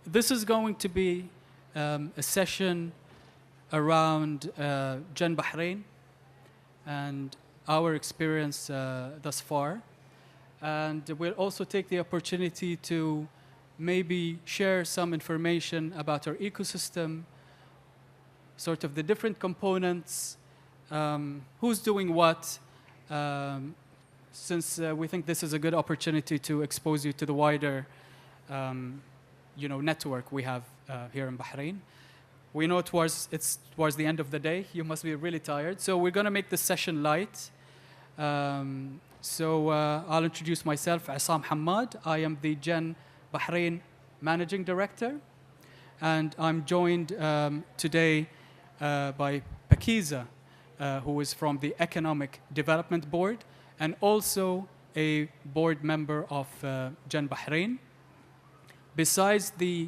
This is going to be a session around Gen Bahrain and our experience thus far. And we'll also take the opportunity to maybe share some information about our ecosystem, sort of the different components, who's doing what, since we think this is a good opportunity to expose you to the wider network we have here in Bahrain. We know it's towards the end of the day. You must be really tired. So we're going to make this session light. I'll introduce myself, Assam Hamad. I am the Gen Bahrain Managing Director. And I'm joined today by Pakiza, who is from the Economic Development Board, and also a board member of Gen Bahrain. Besides the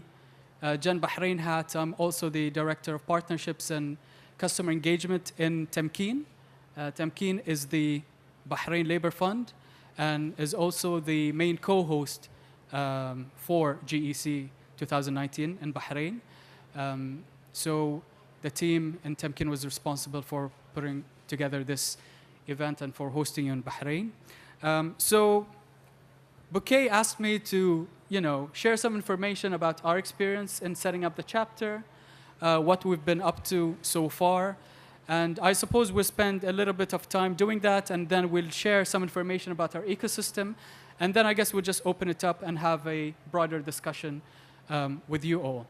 Gen Bahrain hat, I'm also the Director of Partnerships and Customer Engagement in Tamkeen. Tamkeen is the Bahrain Labor Fund and is also the main co-host for GEC 2019 in Bahrain. So the team in Tamkeen was responsible for putting together this event and for hosting you in Bahrain. Bouquet asked me to, share some information about our experience in setting up the chapter, what we've been up to so far. And I suppose we'll spend a little bit of time doing that, and then we'll share some information about our ecosystem. And then I guess we'll just open it up and have a broader discussion with you all.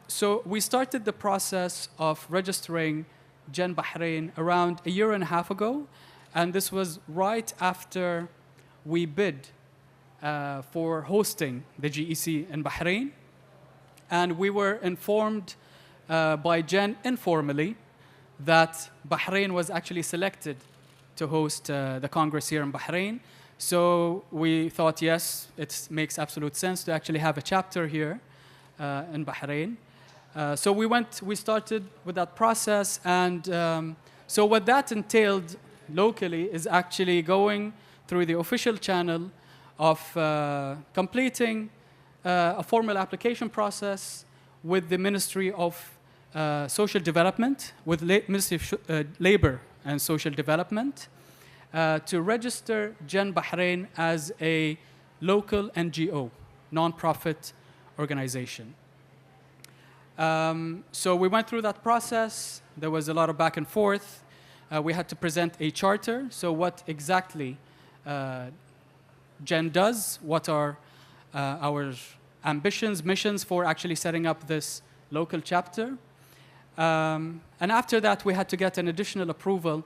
So we started the process of registering Gen Bahrain around a year and a half ago. And this was right after we bid for hosting the GEC in Bahrain. And we were informed by Gen informally that Bahrain was actually selected to host the Congress here in Bahrain. So we thought, yes, it makes absolute sense to actually have a chapter here in Bahrain. So we started with that process. And so what that entailed locally is actually going through the official channel of completing a formal application process with the Ministry of Social Development, with Ministry of Labor and Social Development, to register Gen Bahrain as a local NGO, non-profit organization. So we went through that process. There was a lot of back and forth. We had to present a charter. So what exactly Gen does, what are our ambitions, missions for actually setting up this local chapter. And after that, we had to get an additional approval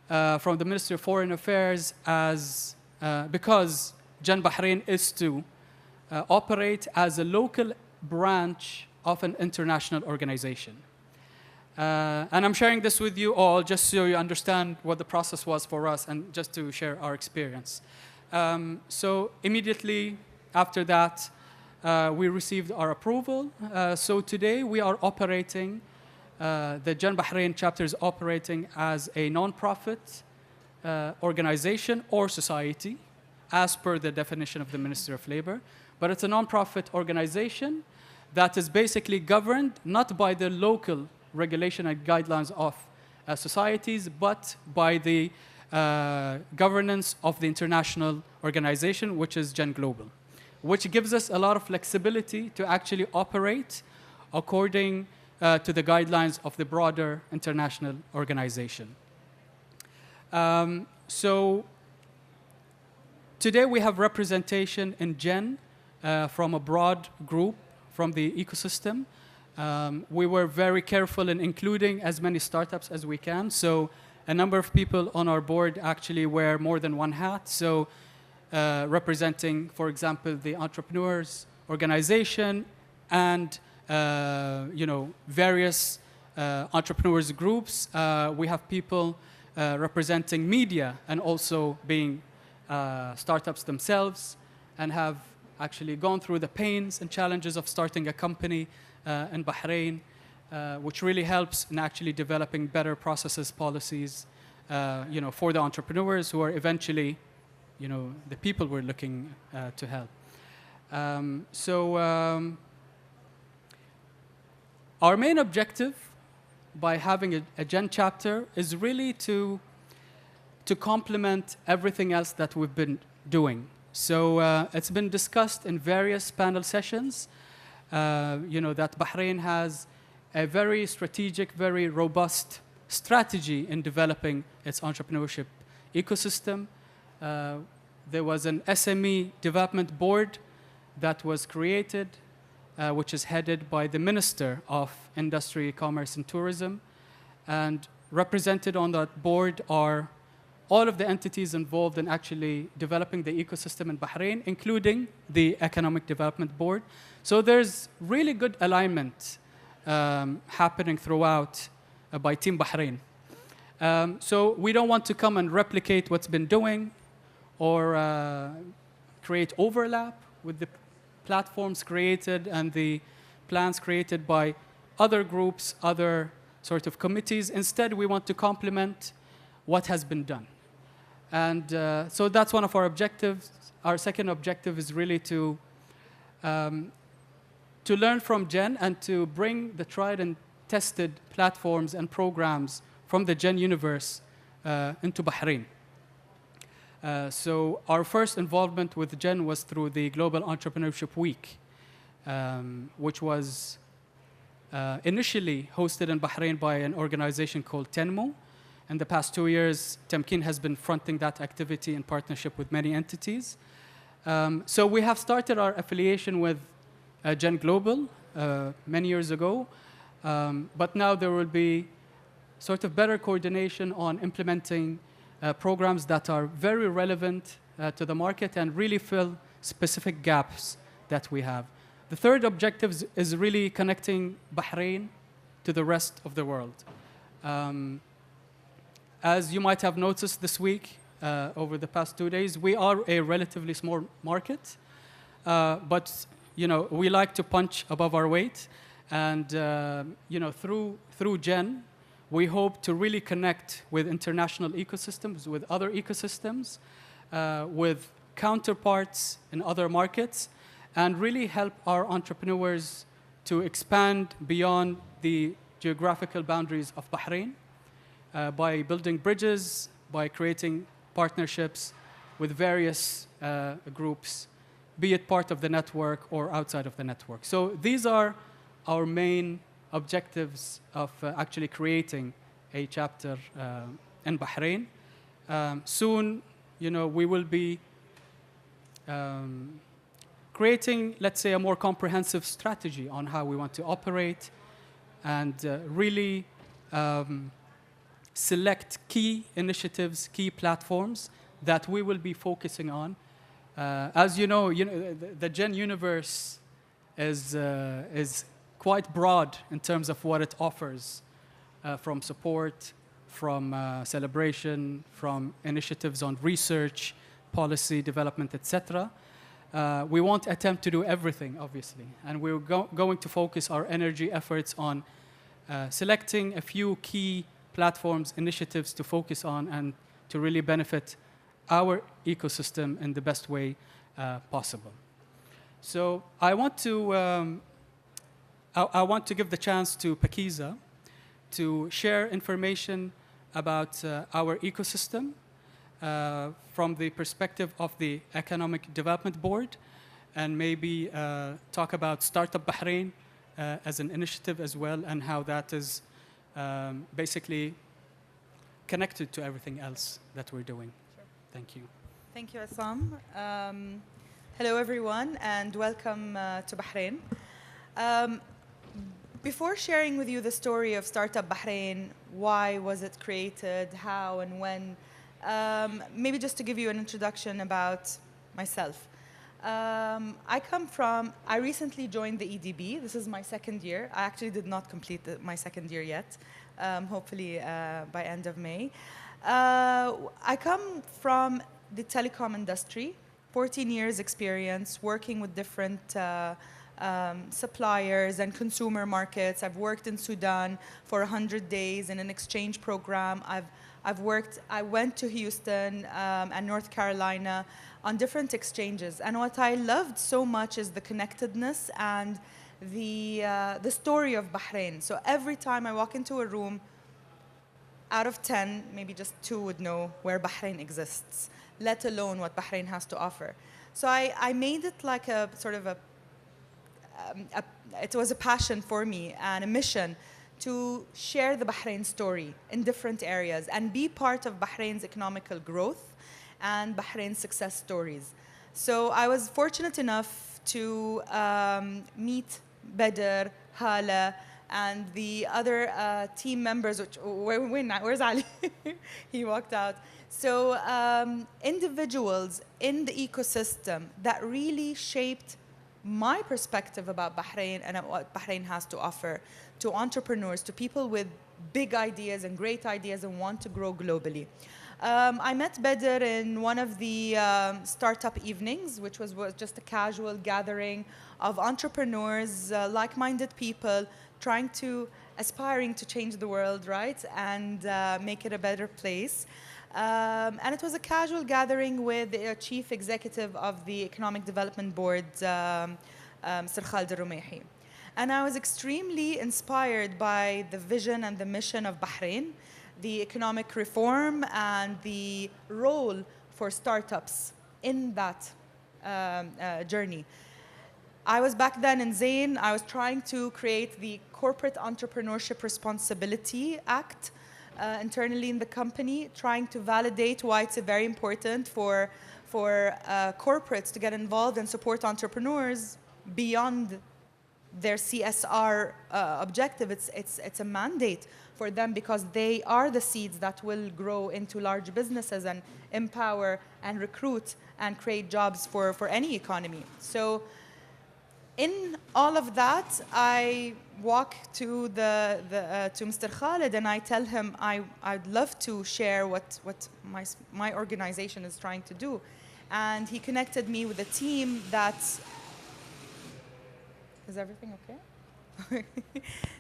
from the Ministry of Foreign Affairs because Gen Bahrain is to operate as a local branch of an international organization. And I'm sharing this with you all just so you understand what the process was for us and just to share our experience. So immediately after that, we received our approval. So today we are operating, the Gen Bahrain chapter is operating as a non-profit organization or society as per the definition of the Ministry of Labor. But it's a non-profit organization that is basically governed not by the local regulation and guidelines of societies, but by the governance of the international organization, which is Gen Global, which gives us a lot of flexibility to actually operate according to the guidelines of the broader international organization. So today we have representation in Gen from a broad group from the ecosystem. We were very careful in including as many startups as we can. So a number of people on our board actually wear more than one hat. So representing, for example, the Entrepreneurs organization and various entrepreneurs groups. We have people representing media and also being startups themselves and have actually gone through the pains and challenges of starting a company in Bahrain, which really helps in actually developing better processes, policies, for the entrepreneurs who are eventually, the people we're looking to help. Our main objective by having a Gen chapter is really to complement everything else that we've been doing. So it's been discussed in various panel sessions, that Bahrain has a very strategic, very robust strategy in developing its entrepreneurship ecosystem. There was an SME development board that was created, which is headed by the Minister of Industry, Commerce and Tourism. And represented on that board are all of the entities involved in actually developing the ecosystem in Bahrain, including the Economic Development Board. So there's really good alignment happening throughout by Team Bahrain. So we don't want to come and replicate what's been doing or create overlap with the platforms created and the plans created by other groups, other sort of committees. Instead, we want to complement what has been done. And so that's one of our objectives. Our second objective is really to learn from Gen and to bring the tried and tested platforms and programs from the Gen universe into Bahrain. So our first involvement with Gen was through the Global Entrepreneurship Week, which was initially hosted in Bahrain by an organization called Tenmo. In the past 2 years, Temkin has been fronting that activity in partnership with many entities. So we have started our affiliation with Gen Global many years ago, but now there will be sort of better coordination on implementing programs that are very relevant to the market and really fill specific gaps that we have. The third objective is really connecting Bahrain to the rest of the world. As you might have noticed this week, over the past 2 days, we are a relatively small market, but we like to punch above our weight, and through Gen, we hope to really connect with international ecosystems, with other ecosystems, with counterparts in other markets, and really help our entrepreneurs to expand beyond the geographical boundaries of Bahrain by building bridges, by creating partnerships with various groups, be it part of the network or outside of the network. So these are our main objectives of actually creating a chapter in Bahrain. Soon, we will be creating, let's say, a more comprehensive strategy on how we want to operate and really select key initiatives, key platforms that we will be focusing on. As you know, the Gen universe is quite broad in terms of what it offers, from support, from celebration, from initiatives on research, policy development, etc. We won't attempt to do everything, obviously, and we're going to focus our energy efforts on selecting a few key platforms, initiatives to focus on and to really benefit our ecosystem in the best way possible. So I want to give the chance to Pakiza to share information about our ecosystem from the perspective of the Economic Development Board, and maybe talk about Startup Bahrain as an initiative as well, and how that is basically connected to everything else that we're doing. Sure. Thank you. Thank you, Assam. Hello, everyone, and welcome to Bahrain. Before sharing with you the story of Startup Bahrain, why was it created, how and when, maybe just to give you an introduction about myself. I recently joined the EDB. This is my second year. I actually did not complete my second year yet, hopefully by end of May. I come from the telecom industry, 14 years experience working with different suppliers and consumer markets. I've worked in Sudan for 100 days in an exchange program. I went to Houston and North Carolina on different exchanges. And what I loved so much is the connectedness and the story of Bahrain. So every time I walk into a room, out of 10, maybe just 2 would know where Bahrain exists, let alone what Bahrain has to offer. So I made it like a sort of it was a passion for me and a mission to share the Bahrain story in different areas and be part of Bahrain's economical growth and Bahrain's success stories. So I was fortunate enough to meet Badr, Hala, and the other team members, where's Ali? He walked out. So individuals in the ecosystem that really shaped my perspective about Bahrain and what Bahrain has to offer to entrepreneurs, to people with big ideas and great ideas and want to grow globally. I met Badr in one of the startup evenings, which was just a casual gathering of entrepreneurs, like-minded people, aspiring to change the world, right, and make it a better place. And it was a casual gathering with the chief executive of the Economic Development Board, Mr. Khalid al-Rumayhi. And I was extremely inspired by the vision and the mission of Bahrain, the economic reform and the role for startups in that journey. I was back then in Zain. I was trying to create the Corporate Entrepreneurship Responsibility Act internally in the company, trying to validate why it's very important for corporates to get involved and support entrepreneurs beyond their CSR objective. It's a mandate for them because they are the seeds that will grow into large businesses and empower and recruit and create jobs for any economy. So in all of that, I walk to to Mr. Khalid and I tell him I'd love to share what my organization is trying to do. And he connected me with a team that's... Is everything okay?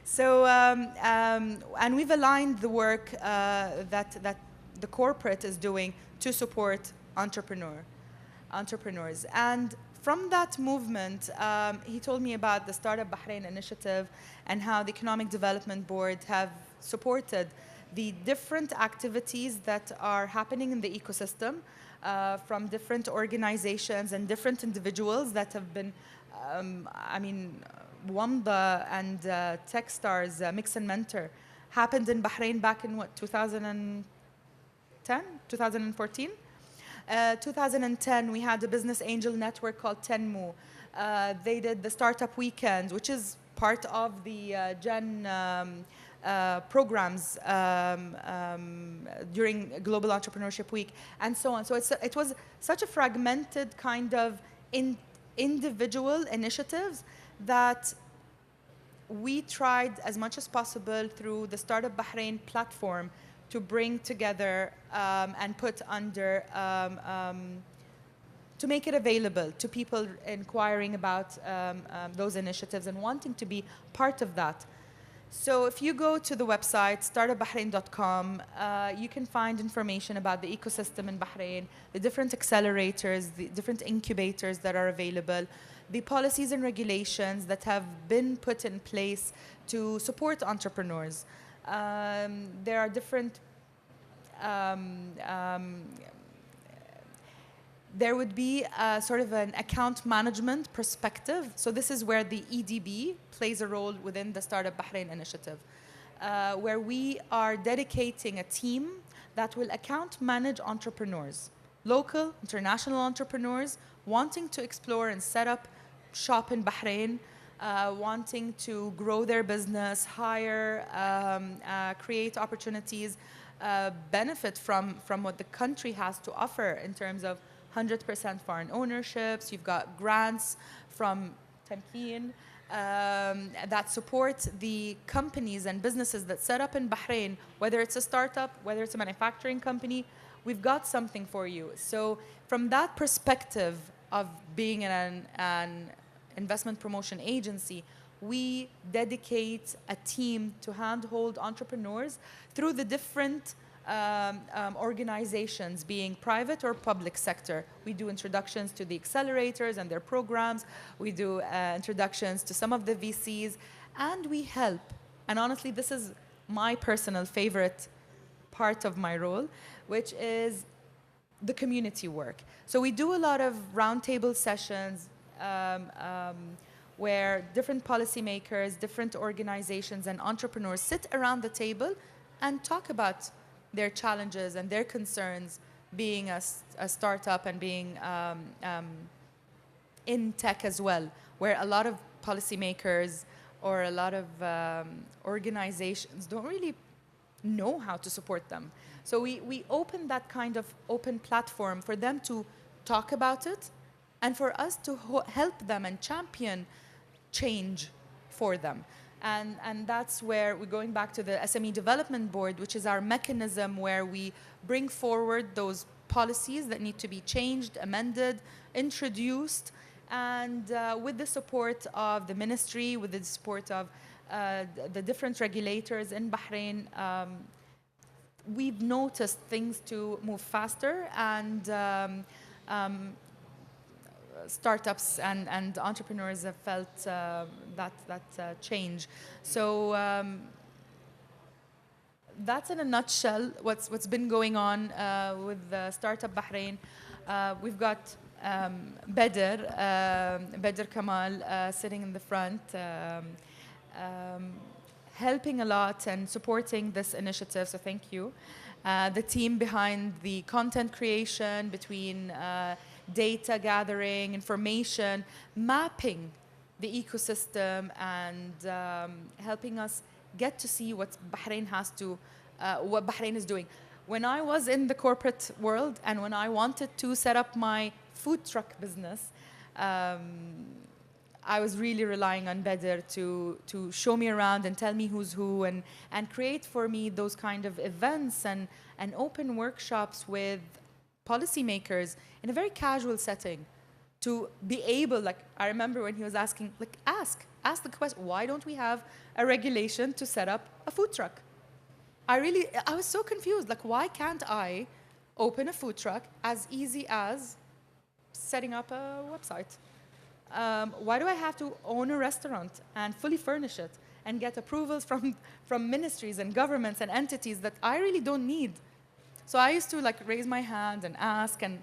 So, and we've aligned the work that the corporate is doing to support entrepreneurs. And from that movement, he told me about the Startup Bahrain initiative and how the Economic Development Board have supported the different activities that are happening in the ecosystem from different organizations and different individuals that have been, Wanda and Techstars, Mix and Mentor, happened in Bahrain back in 2010, 2014? 2010, we had a business angel network called Tenmu. They did the Startup Weekend, which is part of the Gen programs during Global Entrepreneurship Week, and so on. So it was such a fragmented kind of individual initiatives that we tried as much as possible through the Startup Bahrain platform to bring together and put under, to make it available to people inquiring about those initiatives and wanting to be part of that. So if you go to the website, startupbahrain.com, you can find information about the ecosystem in Bahrain, the different accelerators, the different incubators that are available, the policies and regulations that have been put in place to support entrepreneurs. There are different, there would be sort of an account management perspective. So this is where the EDB plays a role within the Startup Bahrain initiative, where we are dedicating a team that will account manage entrepreneurs, local, international entrepreneurs, wanting to explore and set up shop in Bahrain, wanting to grow their business, hire, create opportunities, benefit from what the country has to offer in terms of 100% foreign ownerships. You've got grants from Tamkeen that support the companies and businesses that set up in Bahrain, whether it's a startup, whether it's a manufacturing company, we've got something for you. So from that perspective of being an investment promotion agency, we dedicate a team to handhold entrepreneurs through the different organizations, being private or public sector. We do introductions to the accelerators and their programs. We do introductions to some of the VCs, and we help. And honestly, this is my personal favorite part of my role, which is the community work. So we do a lot of roundtable sessions where different policymakers, different organizations, and entrepreneurs sit around the table and talk about their challenges and their concerns, being a startup and being in tech as well, where a lot of policymakers or a lot of organizations don't really know how to support them. So we open that kind of open platform for them to talk about it and for us to help them and champion change for them. And that's where we're going back to the SME Development Board, which is our mechanism where we bring forward those policies that need to be changed, amended, introduced, and with the support of the ministry, with the support of the different regulators in Bahrain, we've noticed things to move faster, and startups and entrepreneurs have felt that change. So that's in a nutshell what's been going on with Startup Bahrain. We've got Bedr Kamal sitting in the front, helping a lot and supporting this initiative, so thank you. The team behind the content creation, between data gathering, information, mapping the ecosystem, and helping us get to see what Bahrain what Bahrain is doing. When I was in the corporate world and when I wanted to set up my food truck business, I was really relying on Bedr to show me around and tell me who's who, and create for me those kind of events and open workshops with policymakers in a very casual setting, to be able, like, I remember when he was asking, like, ask the question, why don't we have a regulation to set up a food truck? I was so confused, like, why can't I open a food truck as easy as setting up a website? Why do I have to own a restaurant and fully furnish it and get approvals from ministries and governments and entities that I really don't need? So I used to, like, raise my hand and ask, and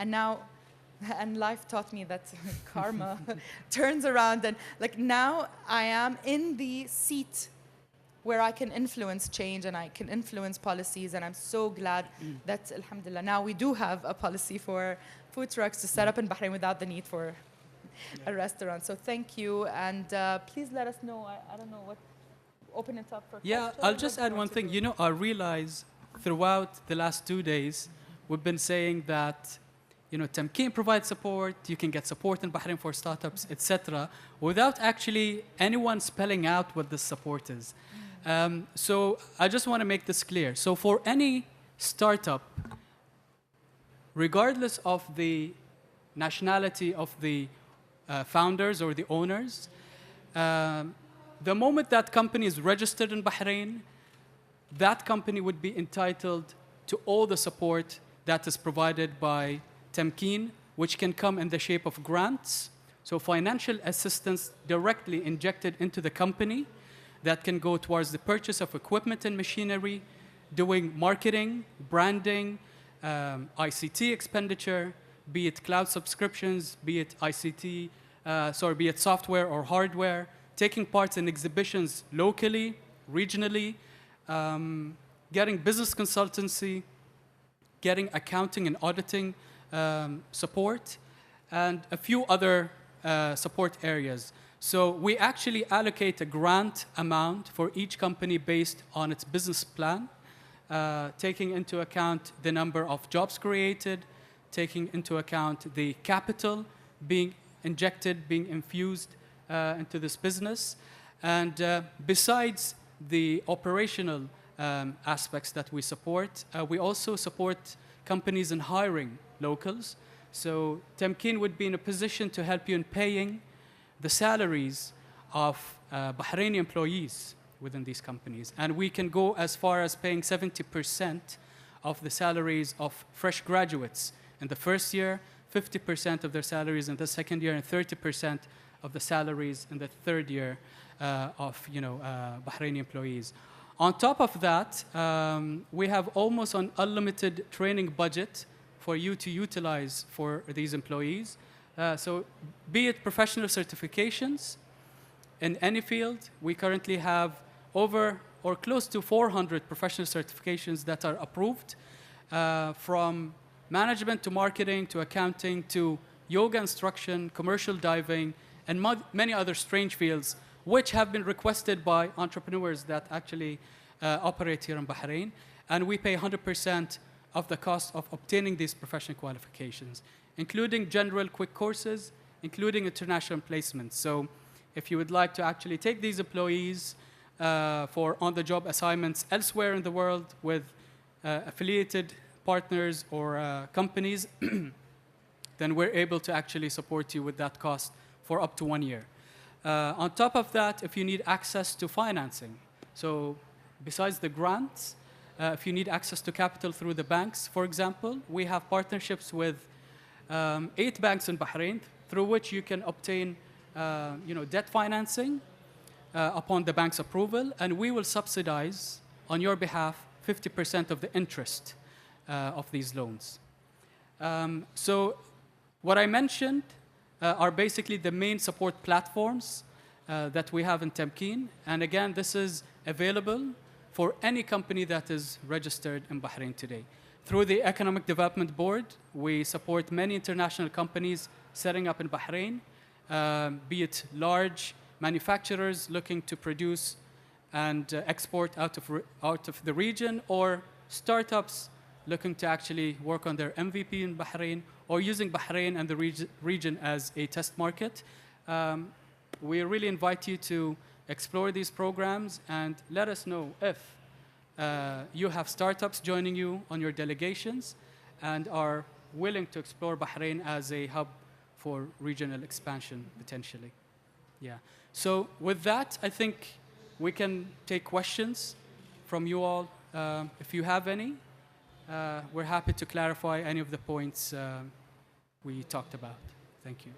now, and life taught me that karma turns around, and like now I am in the seat where I can influence change and I can influence policies, and I'm so glad that, alhamdulillah, now we do have a policy for food trucks to set up in Bahrain without the need for a restaurant. So thank you, and please let us know, I don't know what, open it up for questions. I'll just add one thing. You know, I realize throughout the last 2 days, we've been saying that, you know, Tamkeen provides support, you can get support in Bahrain for startups, etc., without actually anyone spelling out what this support is. So I just want to make this clear. So for any startup, regardless of the nationality of the founders or the owners, the moment that company is registered in Bahrain, that company would be entitled to all the support that is provided by Tamkeen, which can come in the shape of grants, so financial assistance directly injected into the company that can go towards the purchase of equipment and machinery, doing marketing, branding, ICT expenditure, be it cloud subscriptions, be it be it software or hardware, taking part in exhibitions locally, regionally, getting business consultancy, getting accounting and auditing support, and a few other support areas. So we actually allocate a grant amount for each company based on its business plan, taking into account the number of jobs created, taking into account the capital being injected, being infused into this business. And besides the operational aspects that we support, we also support companies in hiring locals. So Tamkeen would be in a position to help you in paying the salaries of Bahraini employees within these companies. And we can go as far as paying 70% of the salaries of fresh graduates in the first year, 50% of their salaries in the second year, and 30% of the salaries in the third year of Bahraini employees. On top of that, we have almost an unlimited training budget for you to utilize for these employees. So be it professional certifications in any field, we currently have over or close to 400 professional certifications that are approved, from management to marketing to accounting to yoga instruction, commercial diving, and many other strange fields, which have been requested by entrepreneurs that actually operate here in Bahrain. And we pay 100% of the cost of obtaining these professional qualifications, including general quick courses, including international placements. So if you would like to actually take these employees for on-the-job assignments elsewhere in the world with affiliated partners or companies, then we're able to actually support you with that cost for up to 1 year. On top of that, if you need access to financing, so besides the grants, if you need access to capital through the banks, for example, we have partnerships with 8 banks in Bahrain through which you can obtain debt financing upon the bank's approval, and we will subsidize on your behalf 50% of the interest of these loans. So what I mentioned are basically the main support platforms that we have in Tamkeen. And again, this is available for any company that is registered in Bahrain today. Through the Economic Development Board, we support many international companies setting up in Bahrain, be it large manufacturers looking to produce and export out of the region, or startups looking to actually work on their MVP in Bahrain, or using Bahrain and the region as a test market. We really invite you to explore these programs and let us know if you have startups joining you on your delegations and are willing to explore Bahrain as a hub for regional expansion potentially. Yeah. So with that, I think we can take questions from you all. If you have any, we're happy to clarify any of the points we talked about. Thank you.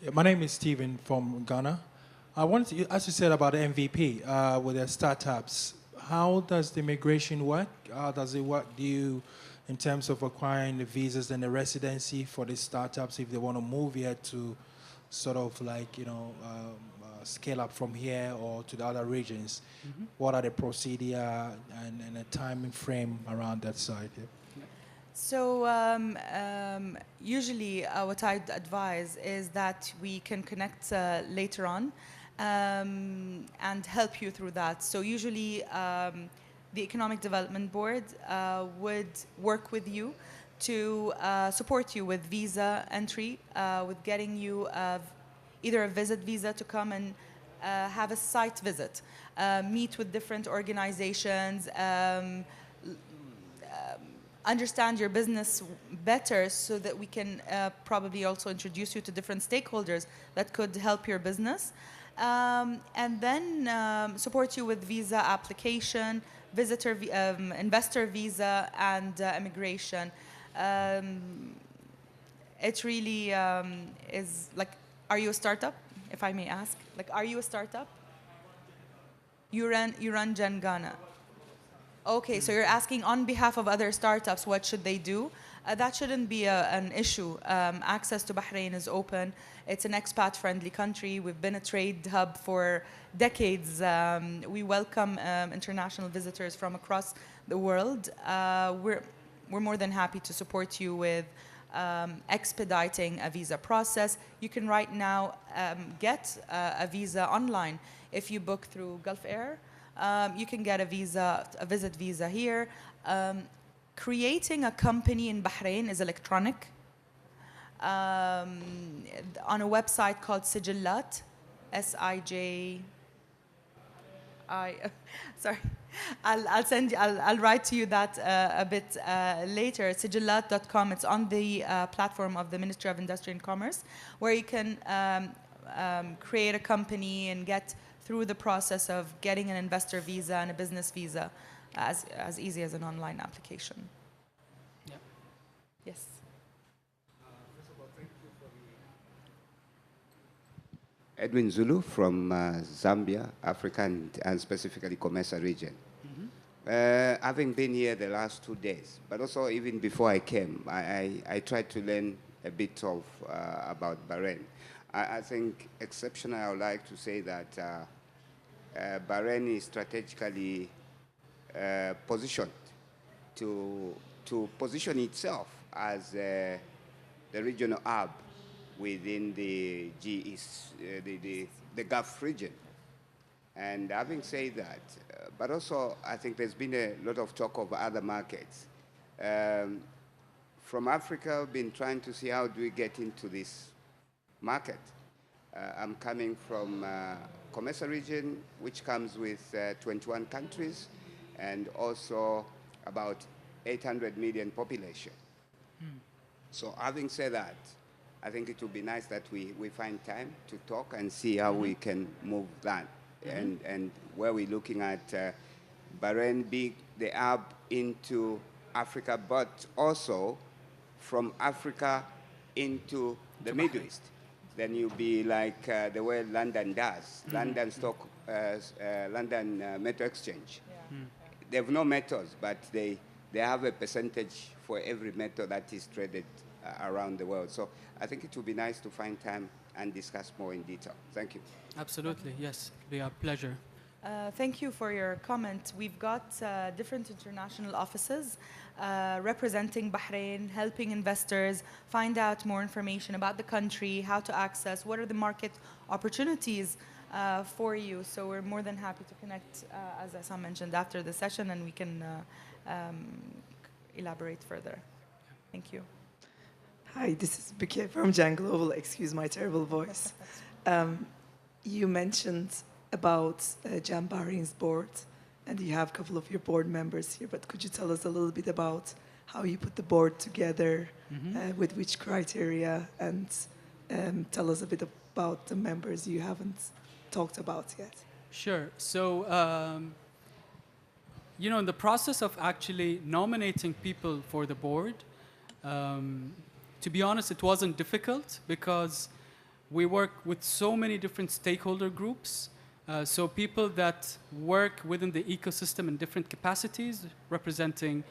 Yeah, my name is Stephen from Ghana. I wanted to, as you said about the MVP with the startups, how does the migration work? How does it work? Do you, in terms of acquiring the visas and the residency for the startups, if they want to move here to sort of like, scale up from here or to the other regions, what are the procedure and a time frame around that side? Yeah. So usually what I'd advise is that we can connect later on and help you through that. So usually the Economic Development Board would work with you to support you with visa entry, with getting you either a visit visa to come and have a site visit, meet with different organizations, understand your business better so that we can probably also introduce you to different stakeholders that could help your business. And then support you with visa application, investor visa, and immigration. It really is like, are you a startup, if I may ask? Like, are you a startup? You run Gen Ghana. Okay, so you're asking on behalf of other startups, what should they do? That shouldn't be an issue. Access to Bahrain is open. It's an expat-friendly country. We've been a trade hub for decades. We welcome international visitors from across the world. We're more than happy to support you with expediting a visa process. You can right now get a visa online. If you book through Gulf Air, you can get a visit visa here. Creating a company in Bahrain is electronic on a website called Sijillat, S-I-J-I, sorry, I'll write to you that a bit later. Sijillat.com. It's on the platform of the Ministry of Industry and Commerce, where you can create a company and get through the process of getting an investor visa and a business visa as easy as an online application. Yeah. Yes. Edwin Zulu from Zambia, Africa, and specifically Comesa region. Having been here the last 2 days, but also even before I came, I tried to learn a bit of about Bahrain. I think exceptionally, I would like to say that Bahrain is strategically positioned to position itself as the regional hub within the the Gulf region. And having said that, but also I think there's been a lot of talk of other markets. From Africa, we've been trying to see how do we get into this market. I'm coming from Comesa region, which comes with 21 countries and also about 800 million population. So having said that, I think it would be nice that we find time to talk and see how we can move that. And where we're looking at Bahrain being the hub into Africa, but also from Africa into the Middle East. Then you'll be like the way London does. London Metal Exchange. They have no metals, but they have a percentage for every metal that is traded around the world. So I think it would be nice to find time and discuss more in detail. Thank you. Absolutely, yes. It'd be a pleasure. Thank you for your comment. We've got different international offices representing Bahrain, helping investors find out more information about the country, how to access, what are the market opportunities for you. So we're more than happy to connect, as Assam mentioned, after the session, and we can elaborate further. Thank you. Hi, this is Bukia from Jan Global. Excuse my terrible voice. You mentioned about Jan Bahrain's board, and you have a couple of your board members here, but could you tell us a little bit about how you put the board together, with which criteria, and tell us a bit about the members you haven't talked about yet? Sure. So, you know, in the process of actually nominating people for the board, to be honest, it wasn't difficult because we work with so many different stakeholder groups. So people that work within the ecosystem in different capacities, representing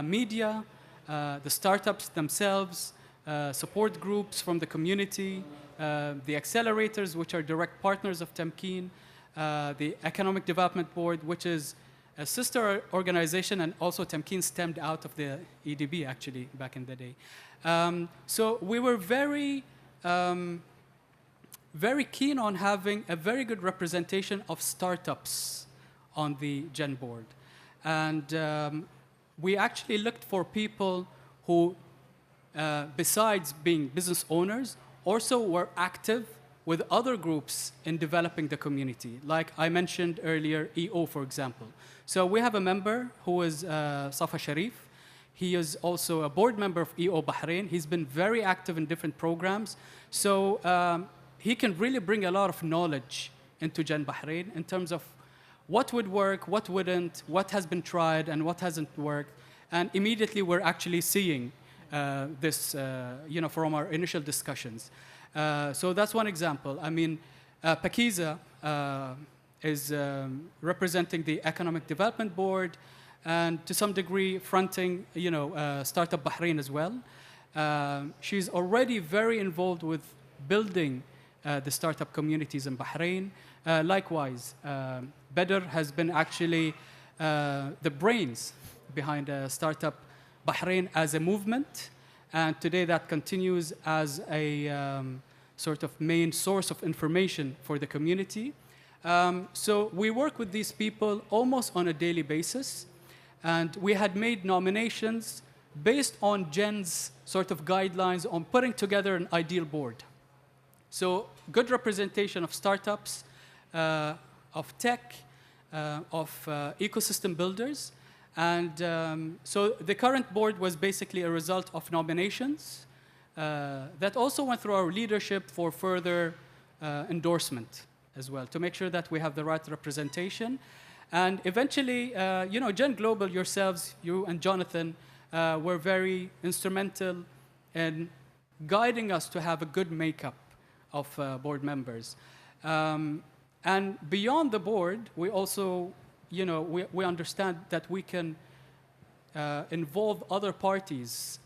media, the startups themselves, support groups from the community, the accelerators, which are direct partners of Tamkeen, the Economic Development Board, which is a sister organization, and also Tamkeen stemmed out of the EDB, actually, back in the day. So we were very keen on having a very good representation of startups on the Gen board. And we actually looked for people who, besides being business owners, also were active with other groups in developing the community. Like I mentioned earlier, EO, for example. So we have a member who is Safa Sharif. He is also a board member of EO Bahrain. He's been very active in different programs. So he can really bring a lot of knowledge into Gen Bahrain in terms of what would work, what wouldn't, what has been tried, and what hasn't worked. And immediately we're actually seeing this, you know, from our initial discussions. So that's one example. I mean, Pakiza is representing the Economic Development Board, and to some degree fronting, you know, Startup Bahrain as well. She's already very involved with building the startup communities in Bahrain. Likewise, Bedr has been actually the brains behind Startup Bahrain as a movement, and today that continues as a sort of main source of information for the community. So we work with these people almost on a daily basis, and we had made nominations based on Gen's sort of guidelines on putting together an ideal board. So good representation of startups, of tech, of ecosystem builders. And so the current board was basically a result of nominations that also went through our leadership for further endorsement as well, to make sure that we have the right representation. And eventually, Gen Global, yourselves, you and Jonathan, were very instrumental in guiding us to have a good makeup of board members. And beyond the board, we also, we understand that we can involve other parties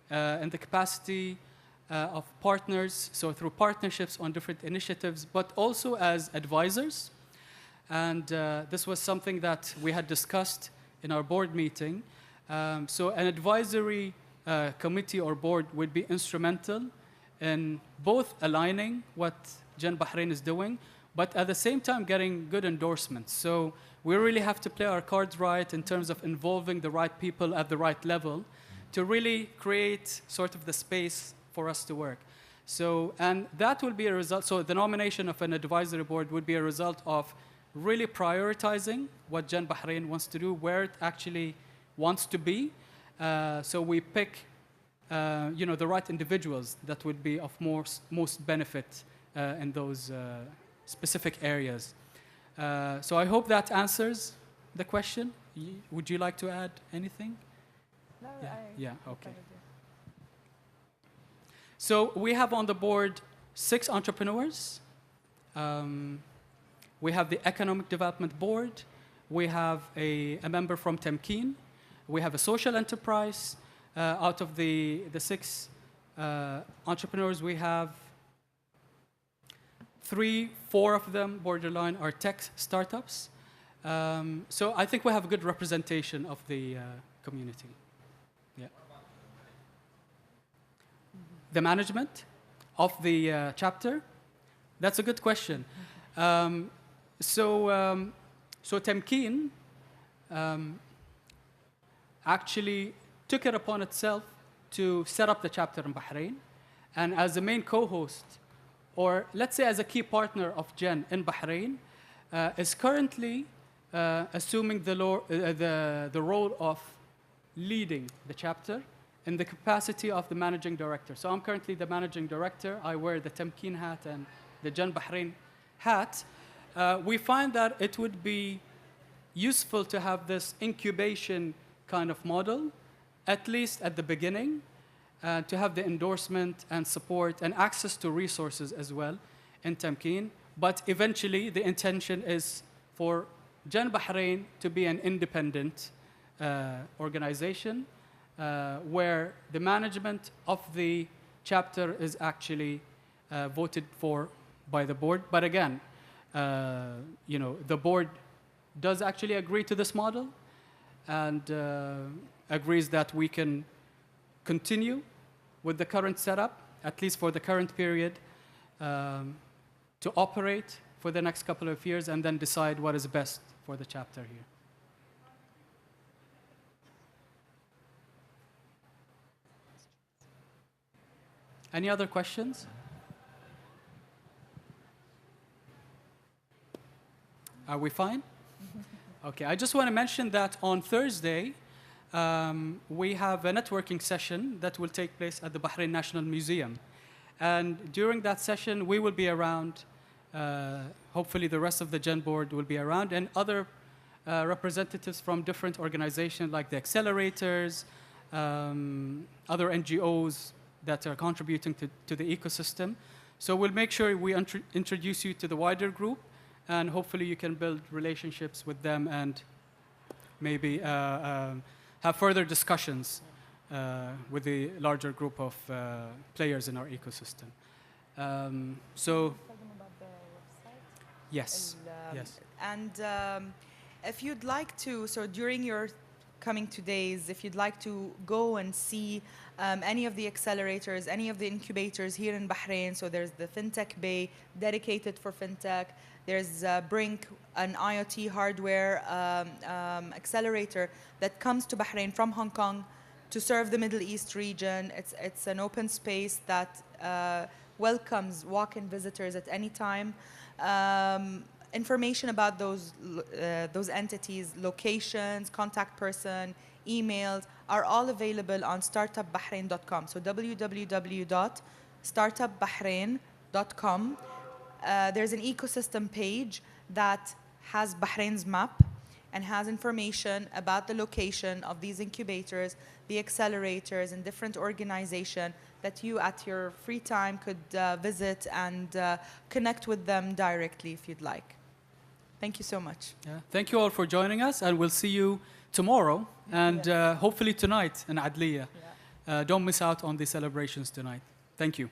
in the capacity of partners, so through partnerships on different initiatives, but also as advisors. And this was something that we had discussed in our board meeting. So an advisory committee or board would be instrumental in both aligning what Gen Bahrain is doing, but at the same time getting good endorsements. So we really have to play our cards right in terms of involving the right people at the right level to really create sort of the space for us to work. So, and that will be a result, so the nomination of an advisory board would be a result of really prioritizing what Gen Bahrain wants to do, where it actually wants to be. So we pick, the right individuals that would be of most benefit in those specific areas. So I hope that answers the question. Would you like to add anything? No, Yeah, okay. So we have on the board 6 entrepreneurs. We have the Economic Development Board. We have a member from Temkeen. We have a social enterprise. Out of the 6 entrepreneurs, we have 3, 4 of them, borderline, are tech startups. So I think we have a good representation of the community. Yeah. The management of the chapter? That's a good question. So Temkeen actually took it upon itself to set up the chapter in Bahrain. And as the main co-host, or let's say as a key partner of Gen in Bahrain, is currently assuming the role of leading the chapter in the capacity of the managing director. So I'm currently the managing director. I wear the Temkeen hat and the Gen Bahrain hat. We find that it would be useful to have this incubation kind of model, at least at the beginning, to have the endorsement and support and access to resources as well in Temkeen. But eventually, the intention is for Gen Bahrain to be an independent organization where the management of the chapter is actually voted for by the board. But again, the board does actually agree to this model and agrees that we can continue with the current setup, at least for the current period, to operate for the next couple of years and then decide what is best for the chapter here. Any other questions? Are we fine? Okay, I just want to mention that on Thursday, we have a networking session that will take place at the Bahrain National Museum. And during that session, we will be around. Hopefully, the rest of the Gen board will be around, and other representatives from different organizations like the accelerators, other NGOs that are contributing to the ecosystem. So we'll make sure we introduce you to the wider group, and hopefully you can build relationships with them and maybe have further discussions with the larger group of players in our ecosystem. So, yes, yes. And if you'd like to, so during your coming 2 days, if you'd like to go and see any of the accelerators, any of the incubators here in Bahrain, so there's the FinTech Bay dedicated for FinTech, there's Brink, an IoT hardware accelerator that comes to Bahrain from Hong Kong to serve the Middle East region. It's an open space that welcomes walk-in visitors at any time. information about those entities, locations, contact person, emails, are all available on startupbahrain.com. So www.startupbahrain.com. There's an ecosystem page that has Bahrain's map and has information about the location of these incubators, the accelerators, and different organizations that you at your free time could visit and connect with them directly if you'd like. Thank you so much. Yeah. Thank you all for joining us, and we'll see you tomorrow and hopefully tonight in Adliya. Don't miss out on the celebrations tonight. Thank you.